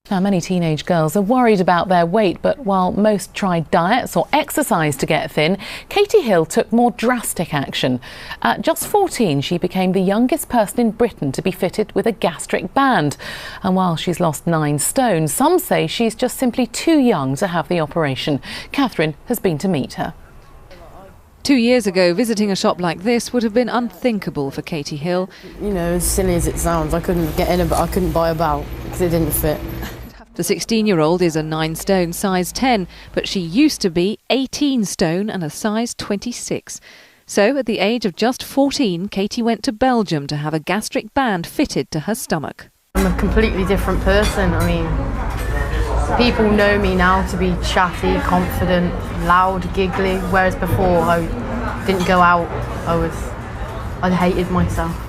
Now, many teenage girls are worried about their weight, but while most tried diets or exercise to get thin, Katie Hill took more drastic action. At just 14, she became the youngest person in Britain to be fitted with a gastric band. And while she's lost 9 stone, some say she's just simply too young to have the operation. Catherine has been to meet her. 2 years ago, visiting a shop like this would have been unthinkable for Katie Hill. You know, as silly as it sounds, I couldn't get in, but I couldn't buy a belt because it didn't fit. The 16-year-old is a 9 stone size 10, but she used to be 18 stone and a size 26. So at the age of just 14, Katie went to Belgium to have a gastric band fitted to her stomach. I'm a completely different person. I mean, people know me now to be chatty, confident, loud, giggly, whereas before I didn't go out. I hated myself.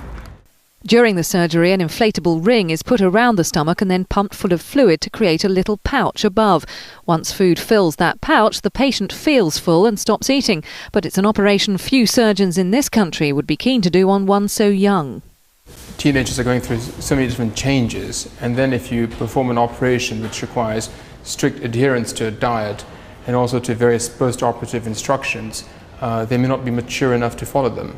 During the surgery, an inflatable ring is put around the stomach and then pumped full of fluid to create a little pouch above. Once food fills that pouch, the patient feels full and stops eating. But it's an operation few surgeons in this country would be keen to do on one so young. Teenagers are going through so many different changes, and then if you perform an operation which requires strict adherence to a diet and also to various post-operative instructions, they may not be mature enough to follow them.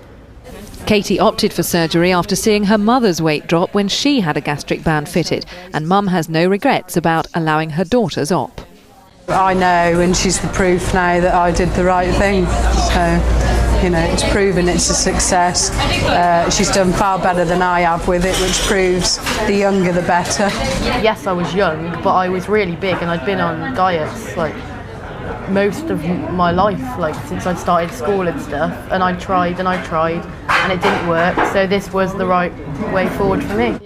Katie opted for surgery after seeing her mother's weight drop when she had a gastric band fitted, and Mum has no regrets about allowing her daughter's op. I know, and she's the proof now that I did the right thing. So, you know, it's proven it's a success. She's done far better than I have with it, which proves the younger the better. Yes, I was young, but I was really big, and I'd been on diets like most of my life, like since I started school and stuff, and I tried and it didn't work, so this was the right way forward for me.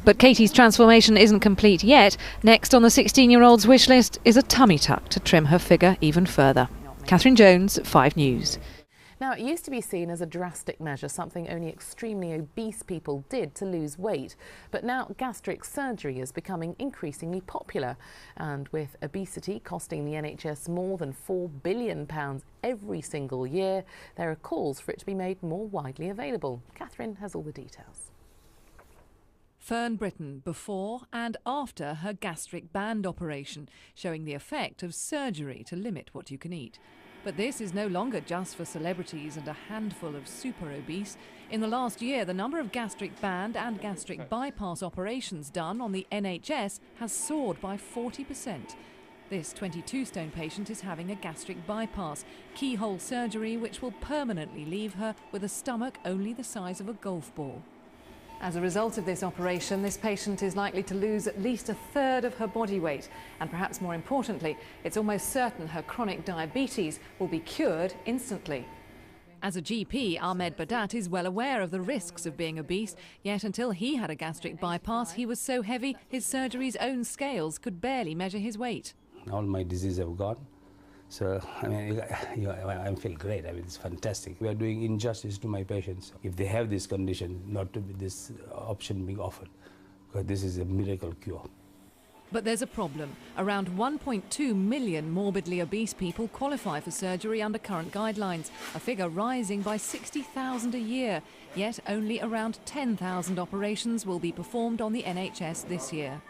But Katie's transformation isn't complete yet. Next on the 16-year-old's wish list is a tummy tuck to trim her figure even further. Catherine Jones, 5 News. Now, it used to be seen as a drastic measure, something only extremely obese people did to lose weight. But now gastric surgery is becoming increasingly popular. And with obesity costing the NHS more than £4 billion every single year, there are calls for it to be made more widely available. Catherine has all the details. Fern Britton before and after her gastric band operation, showing the effect of surgery to limit what you can eat. But this is no longer just for celebrities and a handful of super obese. In the last year, the number of gastric band and gastric bypass operations done on the NHS has soared by 40%. This 22-stone patient is having a gastric bypass, keyhole surgery which will permanently leave her with a stomach only the size of a golf ball. As a result of this operation, this patient is likely to lose at least 1/3 of her body weight. And perhaps more importantly, it's almost certain her chronic diabetes will be cured instantly. As a GP, Ahmed is well aware of the risks of being obese, yet until he had a gastric bypass, he was so heavy his surgery's own scales could barely measure his weight. All my disease have gone. So, I mean, I feel great. I mean, it's fantastic. We are doing injustice to my patients. If they have this condition, not to be this option being offered, because this is a miracle cure. But there's a problem. Around 1.2 million morbidly obese people qualify for surgery under current guidelines, a figure rising by 60,000 a year. Yet only around 10,000 operations will be performed on the NHS this year.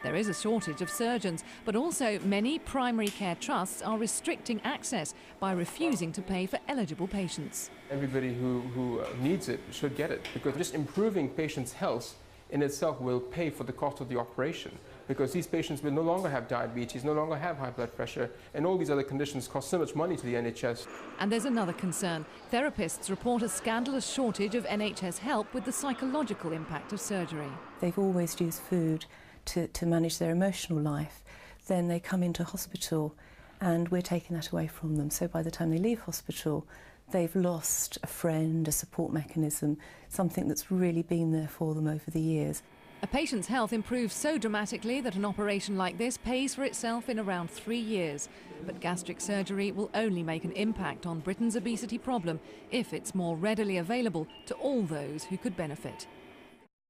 There is a shortage of surgeons, but also many primary care trusts are restricting access by refusing to pay for eligible patients. Everybody who needs it should get it, because just improving patients' health in itself will pay for the cost of the operation, because these patients will no longer have diabetes, no longer have high blood pressure, and all these other conditions cost so much money to the NHS. And there's another concern. Therapists report a scandalous shortage of NHS help with the psychological impact of surgery. They've always used food to manage their emotional life. Then they come into hospital and we're taking that away from them. So by the time they leave hospital, they've lost a friend, a support mechanism, something that's really been there for them over the years. A patient's health improves so dramatically that an operation like this pays for itself in around 3 years. But gastric surgery will only make an impact on Britain's obesity problem if it's more readily available to all those who could benefit.